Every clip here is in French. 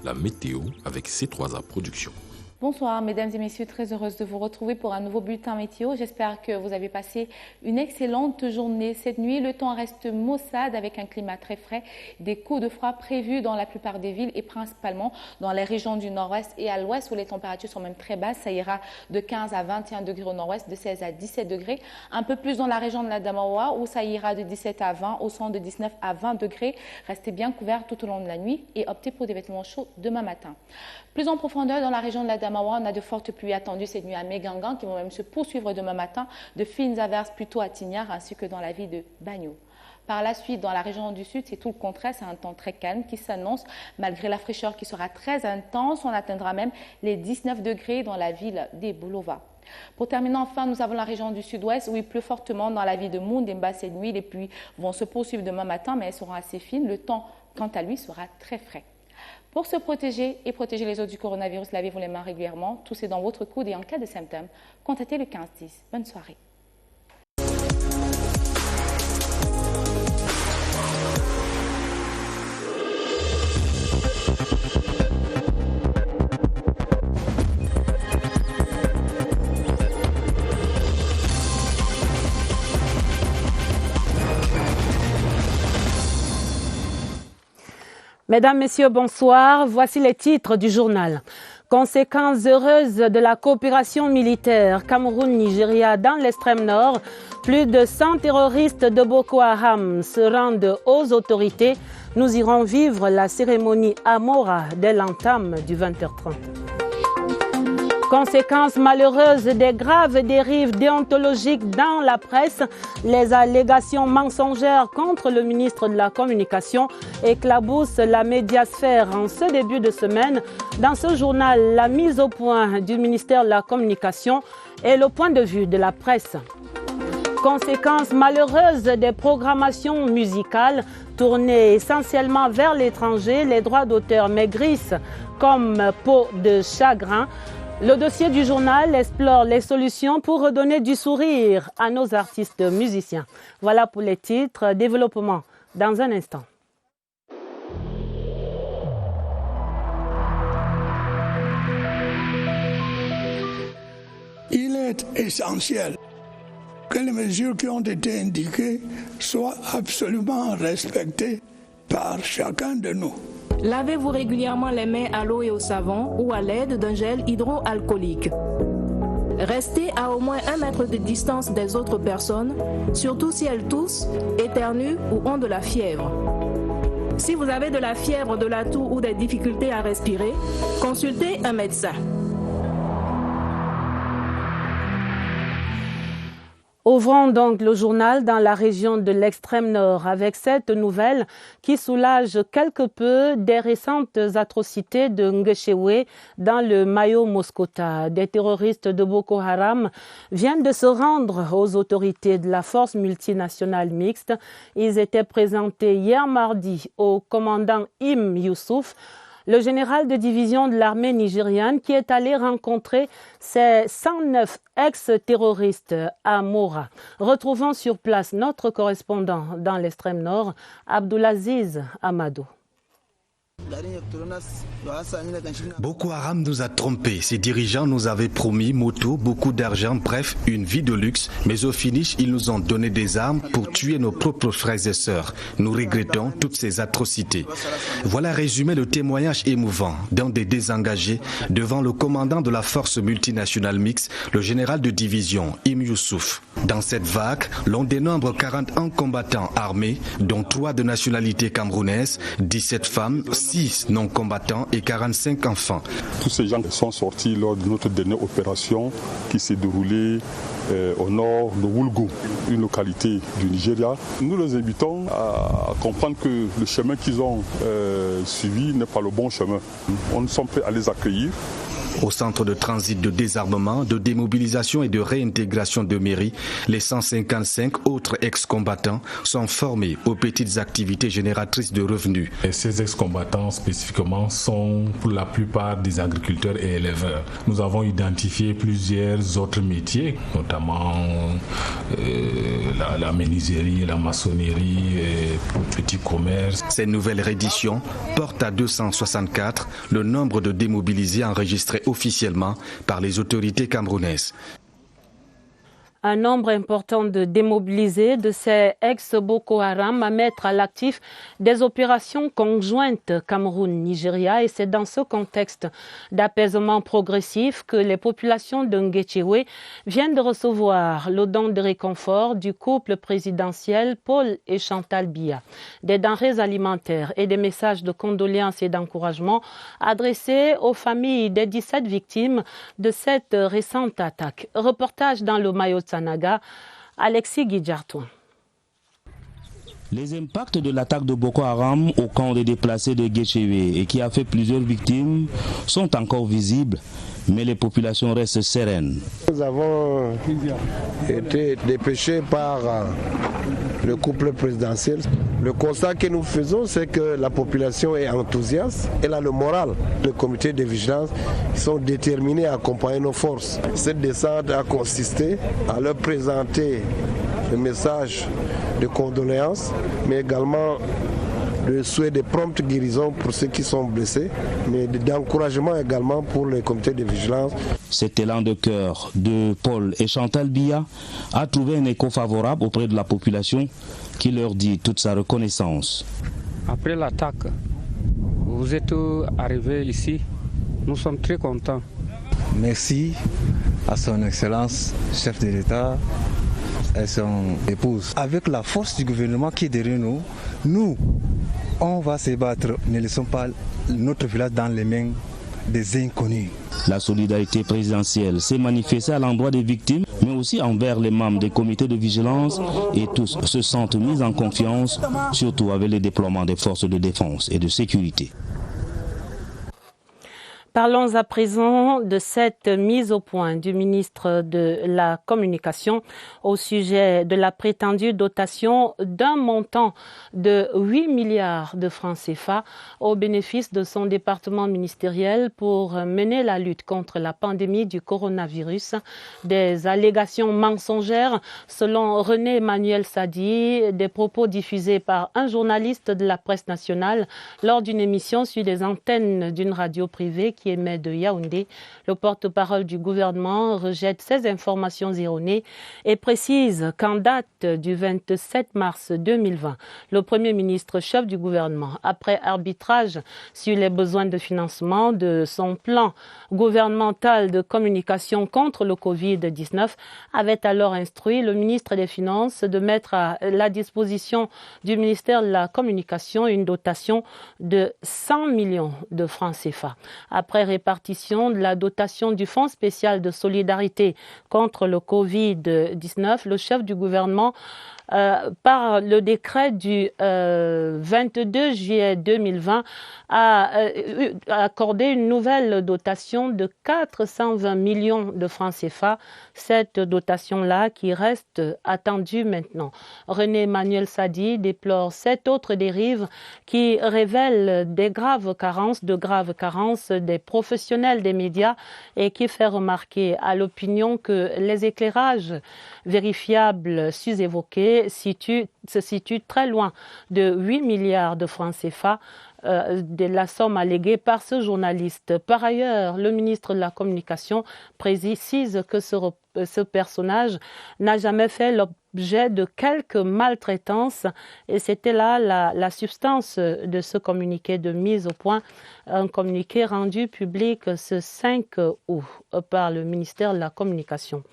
La météo avec C3A Productions. Bonsoir mesdames et messieurs, très heureuse de vous retrouver pour un nouveau bulletin météo. J'espère que vous avez passé une excellente journée. Cette nuit, le temps reste maussade avec un climat très frais. Des coups de froid prévus dans la plupart des villes et principalement dans les régions du nord-ouest et à l'ouest où les températures sont même très basses. Ça ira de 15 à 21 degrés au nord-ouest, de 16 à 17 degrés. Un peu plus dans la région de l'Adamawa où ça ira de 17 à 20, au centre de 19 à 20 degrés. Restez bien couverts tout au long de la nuit et optez pour des vêtements chauds demain matin. Plus en profondeur dans la région de l'Adamawa, on a de fortes pluies attendues cette nuit à Mégangan qui vont même se poursuivre demain matin, de fines averses plutôt à Tignar ainsi que dans la ville de Bagno. Par la suite, dans la région du sud, c'est tout le contraire, c'est un temps très calme qui s'annonce malgré la fraîcheur qui sera très intense. On atteindra même les 19 degrés dans la ville des Bolova. Pour terminer enfin, nous avons la région du sud-ouest où il pleut fortement dans la ville de Moundemba cette nuit. Les pluies vont se poursuivre demain matin mais elles seront assez fines. Le temps, quant à lui, sera très frais. Pour se protéger et protéger les autres du coronavirus, lavez-vous les mains régulièrement, toussez dans votre coude et en cas de symptômes, contactez le 1510. Bonne soirée. Mesdames, Messieurs, bonsoir. Voici les titres du journal. Conséquences heureuses de la coopération militaire Cameroun-Nigeria dans l'extrême nord. Plus de 100 terroristes de Boko Haram se rendent aux autorités. Nous irons vivre la cérémonie à Mora dès l'entame du 20h30. Conséquences malheureuses des graves dérives déontologiques dans la presse, les allégations mensongères contre le ministre de la Communication éclaboussent la médiasphère en ce début de semaine. Dans ce journal, la mise au point du ministère de la Communication et le point de vue de la presse. Conséquences malheureuses des programmations musicales tournées essentiellement vers l'étranger, les droits d'auteur maigrissent comme peau de chagrin. Le dossier du journal explore les solutions pour redonner du sourire à nos artistes musiciens. Voilà pour les titres. Développement dans un instant. Il est essentiel que les mesures qui ont été indiquées soient absolument respectées par chacun de nous. Lavez-vous régulièrement les mains à l'eau et au savon ou à l'aide d'un gel hydroalcoolique. Restez à au moins 1 mètre de distance des autres personnes, surtout si elles toussent, éternuent ou ont de la fièvre. Si vous avez de la fièvre, de la toux ou des difficultés à respirer, consultez un médecin. Ouvrons donc le journal dans la région de l'extrême nord avec cette nouvelle qui soulage quelque peu des récentes atrocités de Ngechewe dans le Mayo Moskota. Des terroristes de Boko Haram viennent de se rendre aux autorités de la force multinationale mixte. Ils étaient présentés hier mardi au commandant Im Youssouf, le général de division de l'armée nigériane qui est allé rencontrer ses 109 ex-terroristes à Mora. Retrouvons sur place notre correspondant dans l'extrême nord, Abdulaziz Amadou. Boko Haram nous a trompés. Ses dirigeants nous avaient promis moto, beaucoup d'argent, bref, une vie de luxe. Mais au finish, ils nous ont donné des armes pour tuer nos propres frères et sœurs. Nous regrettons toutes ces atrocités. Voilà résumé le témoignage émouvant d'un des désengagés devant le commandant de la force multinationale mixte, le général de division Im Youssouf. Dans cette vague, l'on dénombre 41 combattants armés, dont 3 de nationalité camerounaise, 17 femmes, 6 non-combattants et 45 enfants. Tous ces gens sont sortis lors de notre dernière opération qui s'est déroulée au nord de Wulgo, une localité du Nigeria. Nous les invitons à comprendre que le chemin qu'ils ont suivi n'est pas le bon chemin. On nous sommes prêts à les accueillir Au centre de transit de désarmement, de démobilisation et de réintégration de mairie, les 155 autres ex-combattants sont formés aux petites activités génératrices de revenus. Et ces ex-combattants spécifiquement sont pour la plupart des agriculteurs et éleveurs. Nous avons identifié plusieurs autres métiers, notamment la menuiserie, la maçonnerie, et petits commerces. Ces nouvelles redditions portent à 264 le nombre de démobilisés enregistrés officiellement par les autorités camerounaises. Un nombre important de démobilisés de ces ex-Boko Haram à mettre à l'actif des opérations conjointes Cameroun-Nigeria, et c'est dans ce contexte d'apaisement progressif que les populations de Ngétchéoué viennent de recevoir le don de réconfort du couple présidentiel Paul et Chantal Biya. Des denrées alimentaires et des messages de condoléances et d'encouragement adressés aux familles des 17 victimes de cette récente attaque. Reportage dans le Mayo Sanaga, Alexis Guidjartoin. Les impacts de l'attaque de Boko Haram au camp des déplacés de Guéchéoué et qui a fait plusieurs victimes sont encore visibles, mais les populations restent sereines. Nous avons été dépêchés par le couple présidentiel. Le constat que nous faisons, c'est que la population est enthousiaste, elle a le moral. Le comité de vigilance sont déterminés à accompagner nos forces. Cette descente a consisté à leur présenter le message de condoléances, mais également le souhait de prompte guérison pour ceux qui sont blessés, mais d'encouragement également pour les comités de vigilance. Cet élan de cœur de Paul et Chantal Biya a trouvé un écho favorable auprès de la population qui leur dit toute sa reconnaissance. Après l'attaque, vous êtes arrivés ici, nous sommes très contents. Merci à son Excellence, chef de l'État, et son épouse. Avec la force du gouvernement qui est derrière nous, on va se battre. Ne laissons pas notre village dans les mains des inconnus. La solidarité présidentielle s'est manifestée à l'endroit des victimes, mais aussi envers les membres des comités de vigilance, et tous se sentent mis en confiance, surtout avec le déploiement des forces de défense et de sécurité. Parlons à présent de cette mise au point du ministre de la Communication au sujet de la prétendue dotation d'un montant de 8 milliards de francs CFA au bénéfice de son département ministériel pour mener la lutte contre la pandémie du coronavirus. Des allégations mensongères selon René Emmanuel Sadi, des propos diffusés par un journaliste de la presse nationale lors d'une émission sur les antennes d'une radio privée qui émet de Yaoundé. Le porte-parole du gouvernement rejette ces informations erronées et précise qu'en date du 27 mars 2020, le Premier ministre chef du gouvernement, après arbitrage sur les besoins de financement de son plan gouvernemental de communication contre le Covid-19, avait alors instruit le ministre des Finances de mettre à la disposition du ministère de la Communication une dotation de 100 millions de francs CFA. Après répartition de la dotation du Fonds spécial de solidarité contre le Covid-19, le chef du gouvernement par le décret du 22 juillet 2020 a accordé une nouvelle dotation de 420 millions de francs CFA. Cette dotation-là qui reste attendue maintenant. René Emmanuel Sadi déplore 7 autres dérives qui révèlent de graves carences des professionnels des médias et qui fait remarquer à l'opinion que les éclairages vérifiables sus-évoqués se situe très loin de 8 milliards de francs CFA de la somme alléguée par ce journaliste. Par ailleurs, le ministre de la Communication précise que ce personnage n'a jamais fait l'objet de quelques maltraitances et c'était là la substance de ce communiqué de mise au point, un communiqué rendu public ce 5 août par le ministère de la Communication.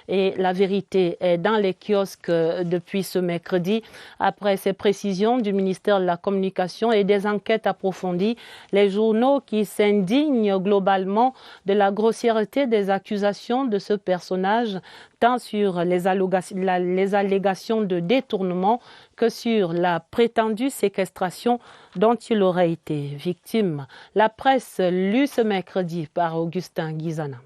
Et la vérité est dans les kiosques depuis ce mercredi. Après ces précisions du ministère de la Communication et des enquêtes approfondies, les journaux qui s'indignent globalement de la grossièreté des accusations de ce personnage, tant sur les les allégations de détournement que sur la prétendue séquestration dont il aurait été victime. La presse lue ce mercredi par Augustin Guizana.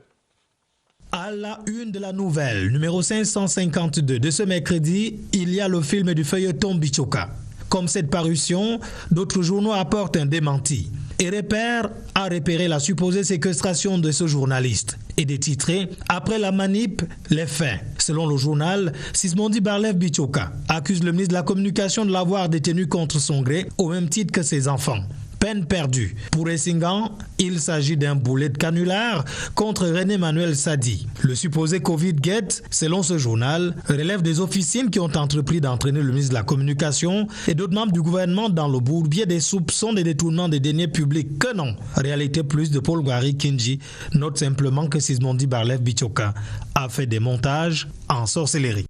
À la une de la nouvelle, numéro 552 de ce mercredi, il y a le film du feuilleton Bichoka. Comme cette parution, d'autres journaux apportent un démenti. Et Repère a repéré la supposée séquestration de ce journaliste et détitré « Après la manip, les faits ». Selon le journal, Sismondi Barlev Bichoka accuse le ministre de la Communication de l'avoir détenu contre son gré au même titre que ses enfants. Peine perdue. Pour Essingan, il s'agit d'un boulet de canular contre René Manuel Sadi. Le supposé Covid-Gate, selon ce journal, relève des officines qui ont entrepris d'entraîner le ministre de la Communication et d'autres membres du gouvernement dans le bourbier des soupçons de détournement des deniers publics. Que non. Réalité plus de Paul Gwari Kinji note simplement que Sismondi Barlev Bichoka a fait des montages en sorcellerie.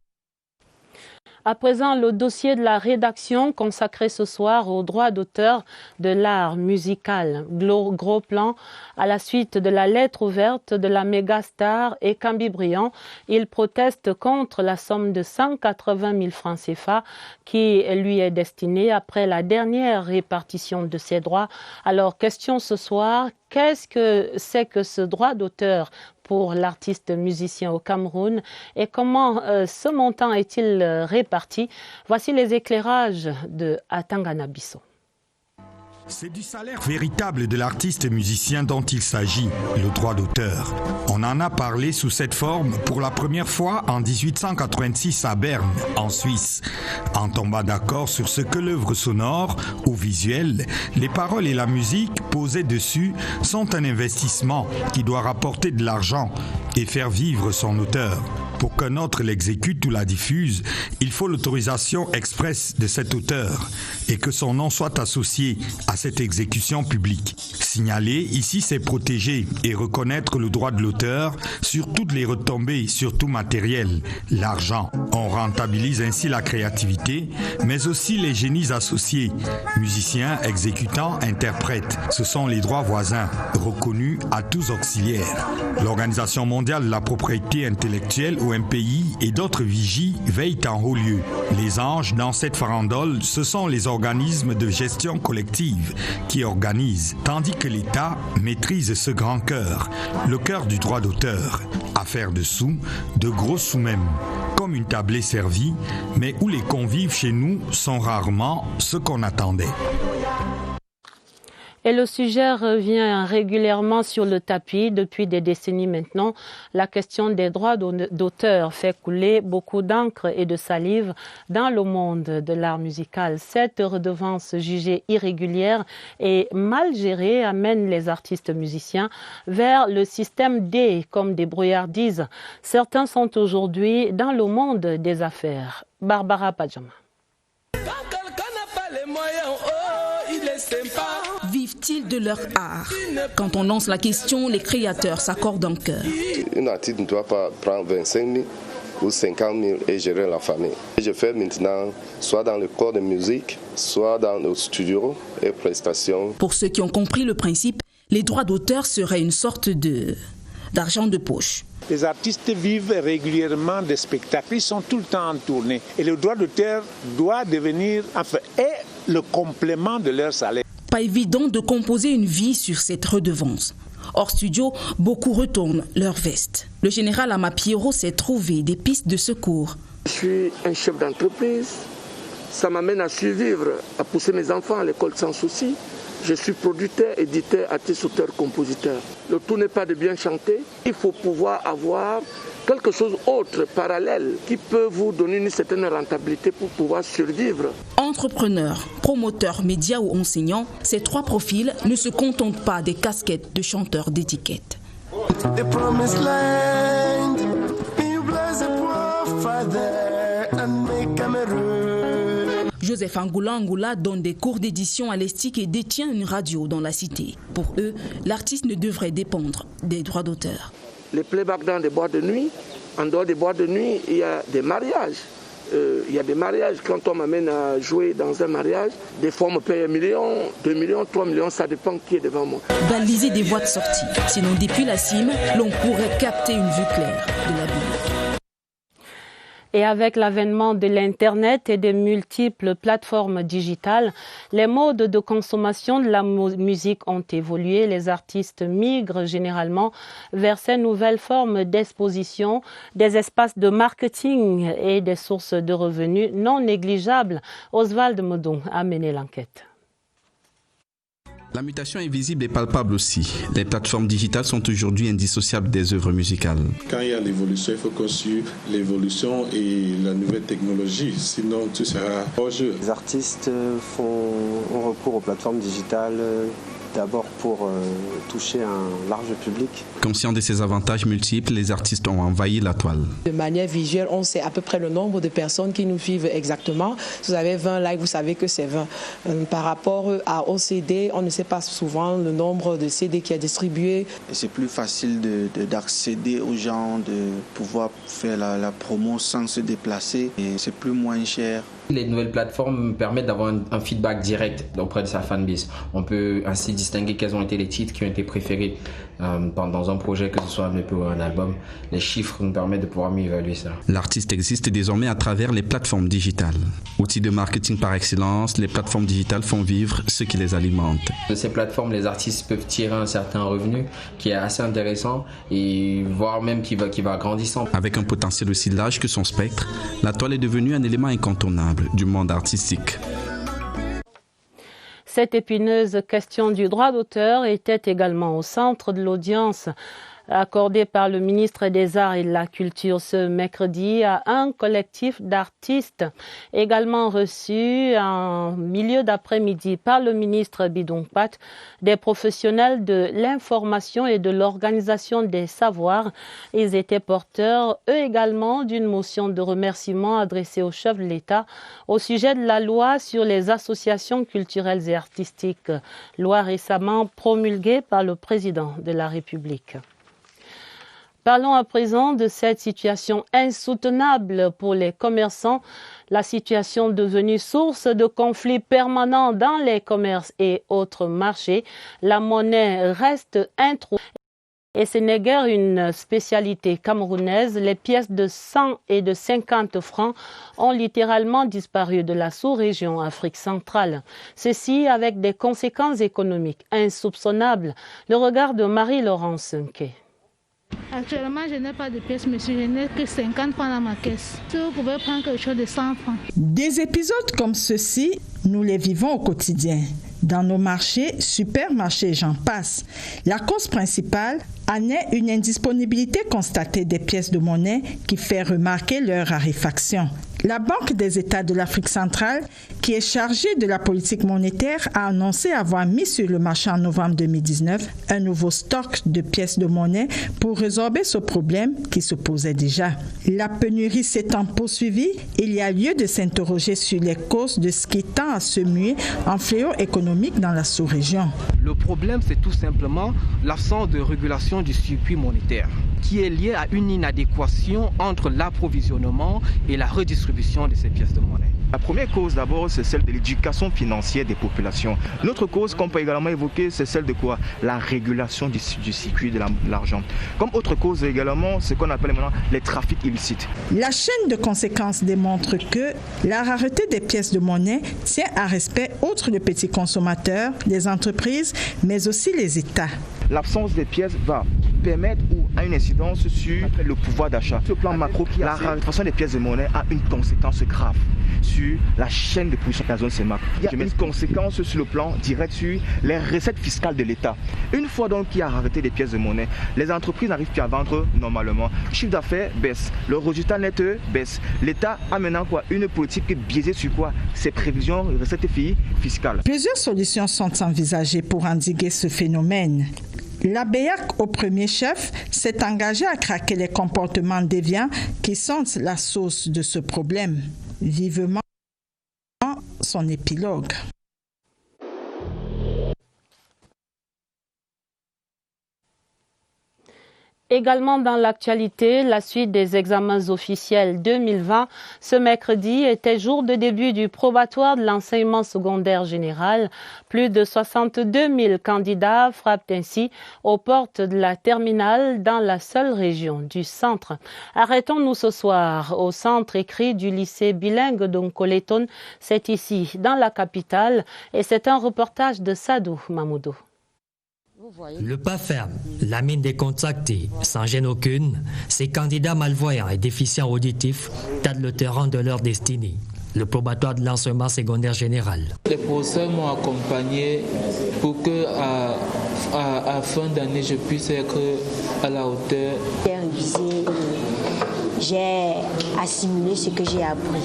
À présent, le dossier de la rédaction consacré ce soir aux droits d'auteur de l'art musical. Gros plan à la suite de la lettre ouverte de la méga star et Cambi Briand. Il proteste contre la somme de 180 000 francs CFA qui lui est destinée après la dernière répartition de ses droits. Alors, question ce soir, qu'est-ce que c'est que ce droit d'auteur pour l'artiste musicien au Cameroun et comment ce montant est-il réparti? Voici les éclairages de Atangana Bissot. C'est du salaire véritable de l'artiste musicien dont il s'agit, le droit d'auteur. On en a parlé sous cette forme pour la première fois en 1886 à Berne, en Suisse. En tombant d'accord sur ce que l'œuvre sonore ou visuelle, les paroles et la musique posées dessus sont un investissement qui doit rapporter de l'argent et faire vivre son auteur. Pour qu'un autre l'exécute ou la diffuse, il faut l'autorisation expresse de cet auteur et que son nom soit associé à cette exécution publique. Signaler ici, c'est protéger et reconnaître le droit de l'auteur sur toutes les retombées, surtout matérielles, l'argent. On rentabilise ainsi la créativité, mais aussi les génies associés, musiciens, exécutants, interprètes. Ce sont les droits voisins, reconnus à tous auxiliaires. L'Organisation mondiale de la propriété intellectuelle OMPI et d'autres vigies veillent en haut lieu. Les anges dans cette farandole, ce sont les organismes de gestion collective qui organisent, tandis que l'État maîtrise ce grand cœur, le cœur du droit d'auteur. Affaire de sous, de gros sous même, comme une tablée servie, mais où les convives chez nous sont rarement ce qu'on attendait. Et le sujet revient régulièrement sur le tapis depuis des décennies maintenant. La question des droits d'auteur fait couler beaucoup d'encre et de salive dans le monde de l'art musical. Cette redevance jugée irrégulière et mal gérée amène les artistes musiciens vers le système D, comme des brouillards disent. Certains sont aujourd'hui dans le monde des affaires. Barbara Padjama. Vivent-ils de leur art? Quand on lance la question, les créateurs s'accordent en cœur. Un artiste ne doit pas prendre 25 000 ou 50 000 et gérer la famille. Je fais maintenant soit dans le corps de musique, soit dans le studio et prestations. Pour ceux qui ont compris le principe, les droits d'auteur seraient une sorte d'argent de poche. Les artistes vivent régulièrement des spectacles, ils sont tout le temps en tournée. Et le droit d'auteur doit devenir, est le complément de leur salaire. Pas évident de composer une vie sur cette redevance. Hors studio, beaucoup retournent leur veste. Le général Amapiero s'est trouvé des pistes de secours. Je suis un chef d'entreprise. Ça m'amène à survivre, à pousser mes enfants à l'école sans souci. Je suis producteur, éditeur, artiste, auteur, compositeur. Le tout n'est pas de bien chanter. Il faut pouvoir avoir quelque chose d'autre, parallèle, qui peut vous donner une certaine rentabilité pour pouvoir survivre. Entrepreneurs, promoteurs, médias ou enseignants, ces trois profils ne se contentent pas des casquettes de chanteurs d'étiquette. Joseph Angoula donne des cours d'édition à l'ESTIC et détient une radio dans la cité. Pour eux, l'artiste ne devrait dépendre des droits d'auteur. Les playbacks dans des boîtes de nuit, en dehors des boîtes de nuit, il y a des mariages. Quand on m'amène à jouer dans un mariage, des fois on me paye 1 million, 2 millions, 3 millions, ça dépend qui est devant moi. Baliser des voies de sortie, sinon depuis la cime, l'on pourrait capter une vue claire de la ville. Et avec l'avènement de l'Internet et de multiples plateformes digitales, les modes de consommation de la musique ont évolué. Les artistes migrent généralement vers ces nouvelles formes d'exposition, des espaces de marketing et des sources de revenus non négligeables. Oswald Modon a mené l'enquête. La mutation est visible et palpable aussi. Les plateformes digitales sont aujourd'hui indissociables des œuvres musicales. Quand il y a l'évolution, il faut qu'on suive l'évolution et la nouvelle technologie, sinon tout sera hors jeu. Les artistes ont recours aux plateformes digitales d'abord pour toucher un large public. Conscients de ces avantages multiples, les artistes ont envahi la toile. De manière visuelle, on sait à peu près le nombre de personnes qui nous suivent exactement. Si vous avez 20 likes, vous savez que c'est 20. Par rapport au CD, on ne sait pas souvent le nombre de CD qui est distribué. C'est plus facile d'accéder aux gens, de pouvoir faire la promo sans se déplacer et c'est plus moins cher. Les nouvelles plateformes permettent d'avoir un feedback direct auprès de sa fanbase. On peut ainsi distinguer quels ont été les titres qui ont été préférés dans un projet, que ce soit un EP ou un album. Les chiffres nous permettent de pouvoir mieux évaluer ça. L'artiste existe désormais à travers les plateformes digitales. Outils de marketing par excellence, les plateformes digitales font vivre ce qui les alimente. De ces plateformes, les artistes peuvent tirer un certain revenu qui est assez intéressant et voire même qui va grandissant. Avec un potentiel aussi large que son spectre, la toile est devenue un élément incontournable du monde artistique. Cette épineuse question du droit d'auteur était également au centre de l'audience accordée par le ministre des Arts et de la Culture ce mercredi à un collectif d'artistes, également reçu en milieu d'après-midi par le ministre Bidongpat, des professionnels de l'information et de l'organisation des savoirs. Ils étaient porteurs, eux également, d'une motion de remerciement adressée au chef de l'État au sujet de la loi sur les associations culturelles et artistiques, loi récemment promulguée par le président de la République. Parlons à présent de cette situation insoutenable pour les commerçants, la situation devenue source de conflits permanents dans les commerces et autres marchés. La monnaie reste introuvable et ce n'est guère une spécialité camerounaise. Les pièces de 100 et de 50 francs ont littéralement disparu de la sous-région Afrique centrale. Ceci avec des conséquences économiques insoupçonnables. Le regard de Marie-Laurence Nké. Actuellement, je n'ai pas de pièces, monsieur. Je n'ai que 50 francs dans ma caisse. Si vous pouvez prendre quelque chose de 100 francs. Des épisodes comme ceux-ci, nous les vivons au quotidien. Dans nos marchés, supermarchés, j'en passe. La cause principale en est une indisponibilité constatée des pièces de monnaie qui fait remarquer leur raréfaction. La Banque des États de l'Afrique centrale, qui est chargée de la politique monétaire, a annoncé avoir mis sur le marché en novembre 2019 un nouveau stock de pièces de monnaie pour résorber ce problème qui se posait déjà. La pénurie s'étant poursuivie, il y a lieu de s'interroger sur les causes de ce qui tend à se muer en fléau économique dans la sous-région. Le problème, c'est tout simplement l'absence de régulation du circuit monétaire, qui est liée à une inadéquation entre l'approvisionnement et la redistribution de ces pièces de monnaie. La première cause d'abord, c'est celle de l'éducation financière des populations. L'autre cause qu'on peut également évoquer, c'est celle de quoi? La régulation du circuit de l'argent. Comme autre cause également, ce qu'on appelle maintenant les trafics illicites. La chaîne de conséquences démontre que la rareté des pièces de monnaie tient à respect outre les petits consommateurs, les entreprises, mais aussi les États. L'absence des pièces va permettre ou a une incidence sur le pouvoir d'achat. Sur le plan macro, la raréfaction des pièces de monnaie a une conséquence grave sur la chaîne de production de la zone CEMAC. Il y a une conséquence sur le plan direct sur les recettes fiscales de l'État. Une fois donc qu'il y a rareté des pièces de monnaie, les entreprises n'arrivent plus à vendre normalement. Le chiffre d'affaires baisse, le résultat net baisse. L'État a maintenant une politique biaisée sur quoi? Ses prévisions, recettes fiscales. Plusieurs solutions sont envisagées pour endiguer ce phénomène. La BEAC, au premier chef, s'est engagée à craquer les comportements déviants qui sont la source de ce problème. Vivement son épilogue. Également dans l'actualité, la suite des examens officiels 2020. Ce mercredi était jour de début du probatoire de l'enseignement secondaire général. Plus de 62 000 candidats frappent ainsi aux portes de la terminale dans la seule région du centre. Arrêtons-nous ce soir au centre écrit du lycée bilingue d'Onkoleton. C'est ici, dans la capitale, et c'est un reportage de Sadou Mamoudou. Le pas ferme, la mine décontractée, sans gêne aucune, ces candidats malvoyants et déficients auditifs tâtent le terrain de leur destinée. Le probatoire de l'enseignement secondaire général. Les professeurs m'ont accompagné pour que à fin d'année je puisse être à la hauteur. J'ai assimilé ce que j'ai appris.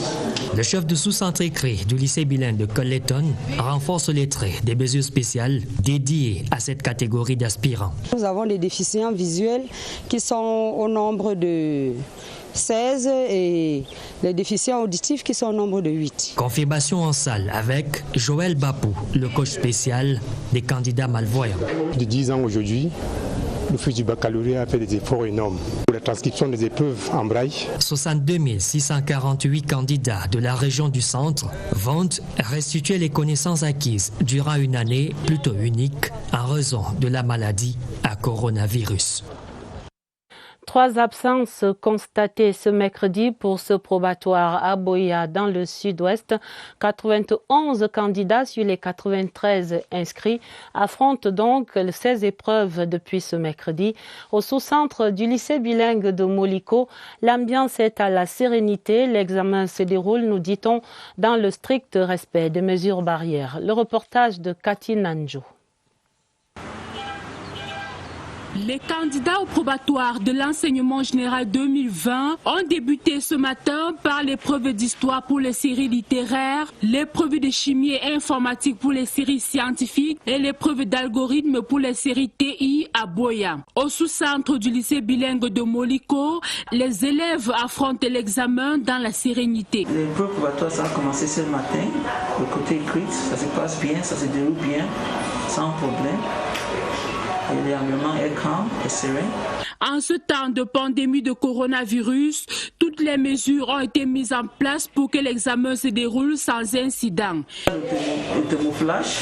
Le chef de sous-centre écrit du lycée bilingue de Colleton renforce les traits des mesures spéciales dédiées à cette catégorie d'aspirants. Nous avons les déficients visuels qui sont au nombre de 16 et les déficients auditifs qui sont au nombre de 8. Confirmation en salle avec Joël Bapou, le coach spécial des candidats malvoyants. De 10 ans aujourd'hui, le fils du baccalauréat a fait des efforts énormes pour la transcription des épreuves en braille. 62 648 candidats de la région du centre vont restituer les connaissances acquises durant une année plutôt unique en raison de la maladie à coronavirus. 3 absences constatées ce mercredi pour ce probatoire à Boya dans le sud-ouest. 91 candidats sur les 93 inscrits affrontent donc 16 épreuves depuis ce mercredi. Au sous-centre du lycée bilingue de Moliko, l'ambiance est à la sérénité. L'examen se déroule, nous dit-on, dans le strict respect des mesures barrières. Le reportage de Cathy Nanjo. Les candidats au probatoire de l'enseignement général 2020 ont débuté ce matin par l'épreuve d'histoire pour les séries littéraires, l'épreuve de chimie et informatique pour les séries scientifiques et l'épreuve d'algorithme pour les séries TI à Boya. Au sous-centre du lycée bilingue de Moliko, les élèves affrontent l'examen dans la sérénité. L'épreuve probatoire ça a commencé ce matin. Le côté écrit, ça se passe bien, ça se déroule bien, sans problème. Et l'environnement est calme et serein. En ce temps de pandémie de coronavirus, toutes les mesures ont été mises en place pour que l'examen se déroule sans incident. Le thermoflash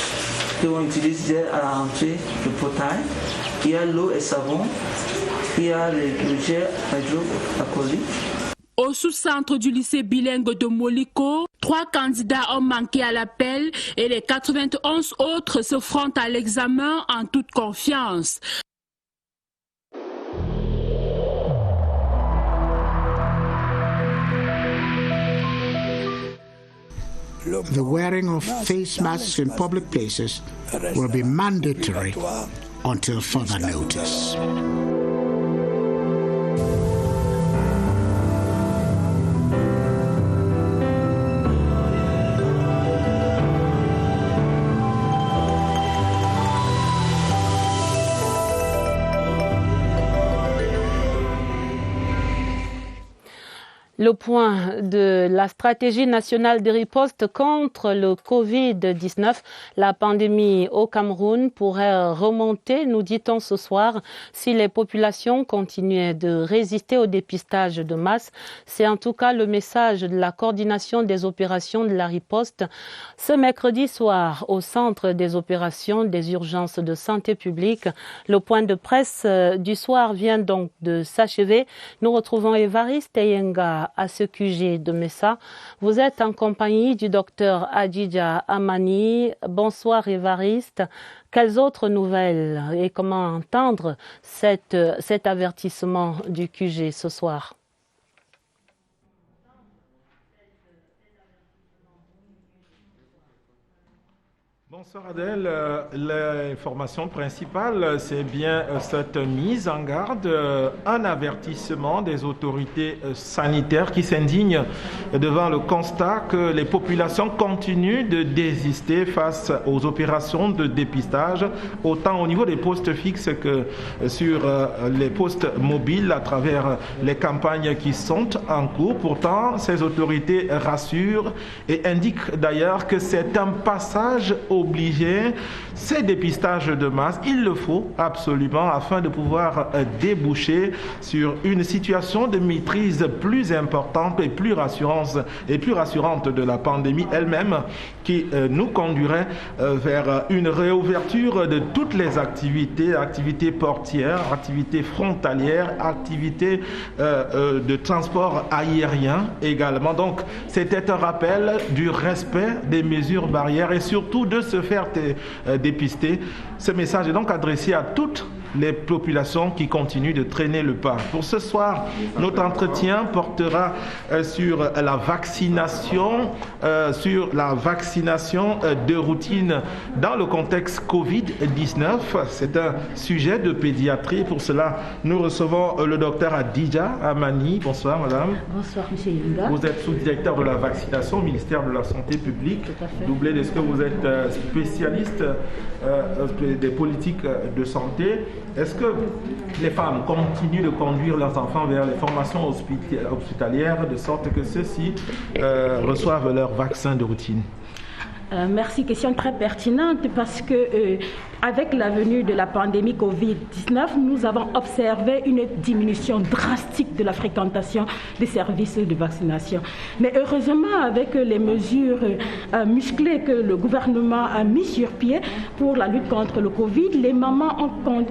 qu'on utilise à la rentrée du portail, il y a l'eau et savon, il y a le gel hydroalcoolique. Au sous-centre du lycée bilingue de Moliko, 3 candidats ont manqué à l'appel et les 91 autres se frontent à l'examen en toute confiance. The wearing of face masks in public places will be mandatory until further notice. Le point de la stratégie nationale de riposte contre le Covid-19. La pandémie au Cameroun pourrait remonter, nous dit-on ce soir, si les populations continuaient de résister au dépistage de masse. C'est en tout cas le message de la coordination des opérations de la riposte ce mercredi soir au centre des opérations des urgences de santé publique. Le point de presse du soir vient donc de s'achever. Nous retrouvons Évariste Eyenga à ce QG de Messa. Vous êtes en compagnie du docteur Adjidja Amani. Bonsoir Évariste. Quelles autres nouvelles et comment entendre cet avertissement du QG ce soir? Bonsoir Adèle, l'information principale c'est bien cette mise en garde, un avertissement des autorités sanitaires qui s'indignent devant le constat que les populations continuent de désister face aux opérations de dépistage, autant au niveau des postes fixes que sur les postes mobiles à travers les campagnes qui sont en cours. Pourtant, ces autorités rassurent et indiquent d'ailleurs que c'est un passage au obliger. Ces dépistages de masse, il le faut absolument afin de pouvoir déboucher sur une situation de maîtrise plus importante et plus rassurante de la pandémie elle-même, qui nous conduirait vers une réouverture de toutes les activités portières, activités frontalières, activités de transport aérien également. Donc c'était un rappel du respect des mesures barrières et surtout de se faire dépister. Ce message est donc adressé à toutes les populations qui continuent de traîner le pas. Pour ce soir, notre entretien portera sur la vaccination de routine dans le contexte Covid-19. C'est un sujet de pédiatrie. Pour cela, nous recevons le docteur Adidja Amani. Bonsoir, madame. Bonsoir, monsieur Yinga. Vous êtes sous-directeur de la vaccination au ministère de la Santé publique. Tout à fait. Doublé, est-ce que vous êtes spécialiste des politiques de santé? Est-ce que les femmes continuent de conduire leurs enfants vers les formations hospitalières de sorte que ceux-ci reçoivent leur vaccin de routine? Merci, question très pertinente parce que avec la venue de la pandémie Covid-19, nous avons observé une diminution drastique de la fréquentation des services de vaccination. Mais heureusement, avec les mesures musclées que le gouvernement a mis sur pied pour la lutte contre le Covid, les mamans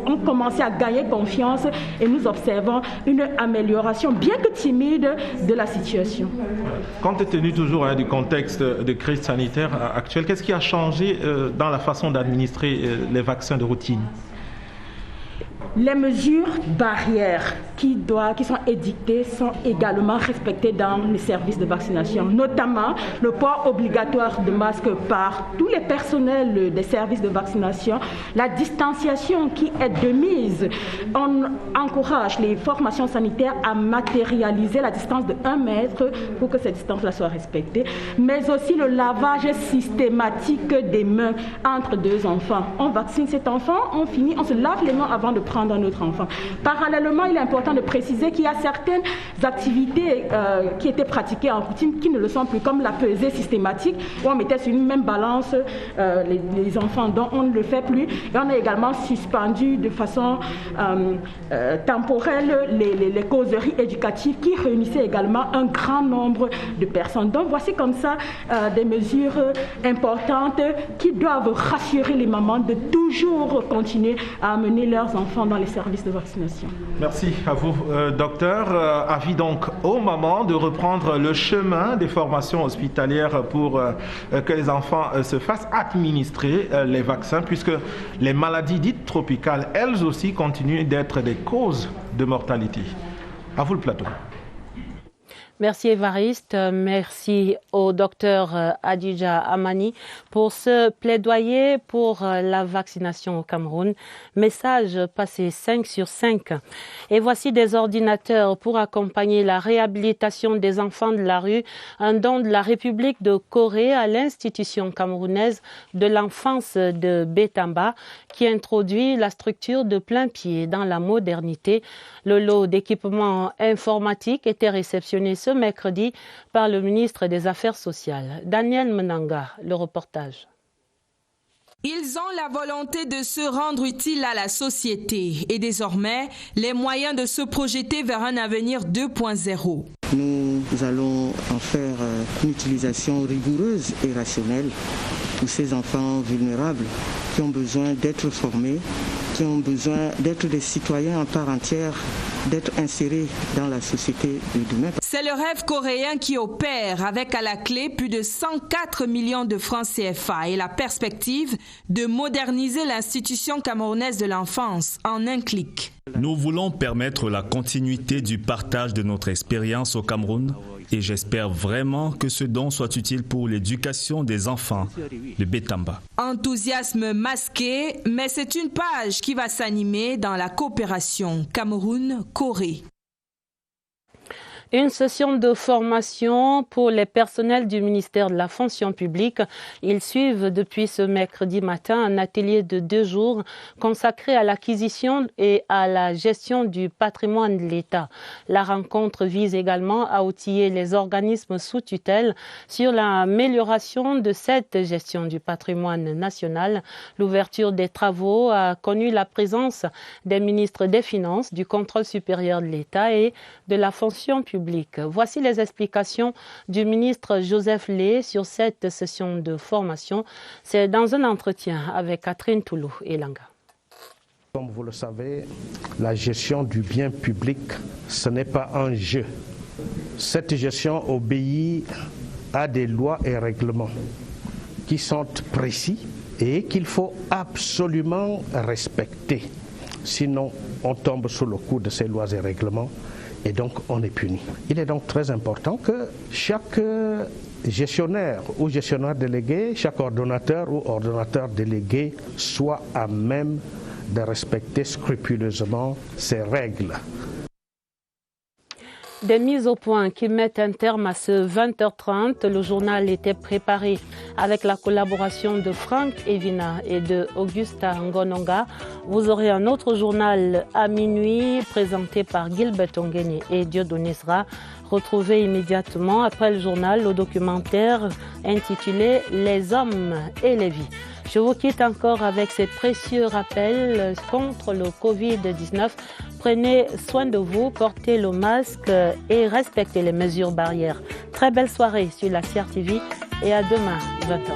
ont commencé à gagner confiance et nous observons une amélioration, bien que timide, de la situation. Compte tenu toujours du contexte de crise sanitaire actuelle, qu'est-ce qui a changé dans la façon d'administrer les vaccins de routine? Les mesures barrières qui sont édictées sont également respectées dans les services de vaccination, notamment le port obligatoire de masques par tous les personnels des services de vaccination, la distanciation qui est de mise. On encourage les formations sanitaires à matérialiser la distance de 1 mètre pour que cette distance-là soit respectée, mais aussi le lavage systématique des mains entre 2 enfants. On vaccine cet enfant, on se lave les mains avant de prendre un autre enfant. Parallèlement, il est important de préciser qu'il y a certaines activités qui étaient pratiquées en routine qui ne le sont plus, comme la pesée systématique, où on mettait sur une même balance les enfants, dont on ne le fait plus. Et on a également suspendu de façon temporelle les causeries éducatives qui réunissaient également un grand nombre de personnes. Donc voici comme ça des mesures importantes qui doivent rassurer les mamans de toujours continuer à amener leurs enfants dans les services de vaccination. Merci à vous, docteur. Avis donc aux mamans de reprendre le chemin des formations hospitalières pour que les enfants se fassent administrer les vaccins, puisque les maladies dites tropicales, elles aussi, continuent d'être des causes de mortalité. À vous le plateau. Merci Évariste, merci au docteur Adidja Amani pour ce plaidoyer pour la vaccination au Cameroun. Message passé 5 sur 5. Et voici des ordinateurs pour accompagner la réhabilitation des enfants de la rue, un don de la République de Corée à l'institution camerounaise de l'enfance de Bétamba qui introduit la structure de plein pied dans la modernité. Le lot d'équipements informatiques était réceptionné ce mercredi par le ministre des Affaires sociales. Daniel Menanga, le reportage. Ils ont la volonté de se rendre utile à la société et désormais les moyens de se projeter vers un avenir 2.0. Nous allons en faire une utilisation rigoureuse et rationnelle pour ces enfants vulnérables qui ont besoin d'être formés, qui ont besoin d'être des citoyens en part entière, d'être insérés dans la société de demain. C'est le rêve coréen qui opère avec à la clé plus de 104 millions de francs CFA et la perspective de moderniser l'institution camerounaise de l'enfance en un clic. Nous voulons permettre la continuité du partage de notre expérience au Cameroun et j'espère vraiment que ce don soit utile pour l'éducation des enfants de Bétamba. Enthousiasme masqué, mais c'est une page qui va s'animer dans la coopération Cameroun-Corée. Une session de formation pour les personnels du ministère de la fonction publique. Ils suivent depuis ce mercredi matin un atelier de 2 jours consacré à l'acquisition et à la gestion du patrimoine de l'État. La rencontre vise également à outiller les organismes sous tutelle sur l'amélioration de cette gestion du patrimoine national. L'ouverture des travaux a connu la présence des ministres des Finances, du Contrôle supérieur de l'État et de la fonction publique. Voici les explications du ministre Joseph Lé sur cette session de formation. C'est dans un entretien avec Catherine Toulou et Langa. Comme vous le savez, la gestion du bien public, ce n'est pas un jeu. Cette gestion obéit à des lois et règlements qui sont précis et qu'il faut absolument respecter. Sinon, on tombe sous le coup de ces lois et règlements et donc on est puni. Il est donc très important que chaque gestionnaire ou gestionnaire délégué, chaque ordonnateur ou ordonnateur délégué soit à même de respecter scrupuleusement ces règles. Des mises au point qui mettent un terme à ce 20h30. Le journal était préparé avec la collaboration de Franck Evina et de Augusta Ngononga. Vous aurez un autre journal à minuit présenté par Gilbert Ongeni et Dieudonné Sra. Retrouvez immédiatement après le journal le documentaire intitulé « Les hommes et les vies ». Je vous quitte encore avec ces précieux rappels contre le Covid-19. Prenez soin de vous, portez le masque et respectez les mesures barrières. Très belle soirée sur la CRTV et à demain, 20h.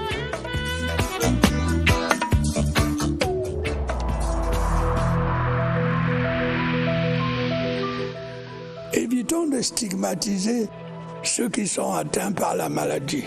Évitons de stigmatiser ceux qui sont atteints par la maladie.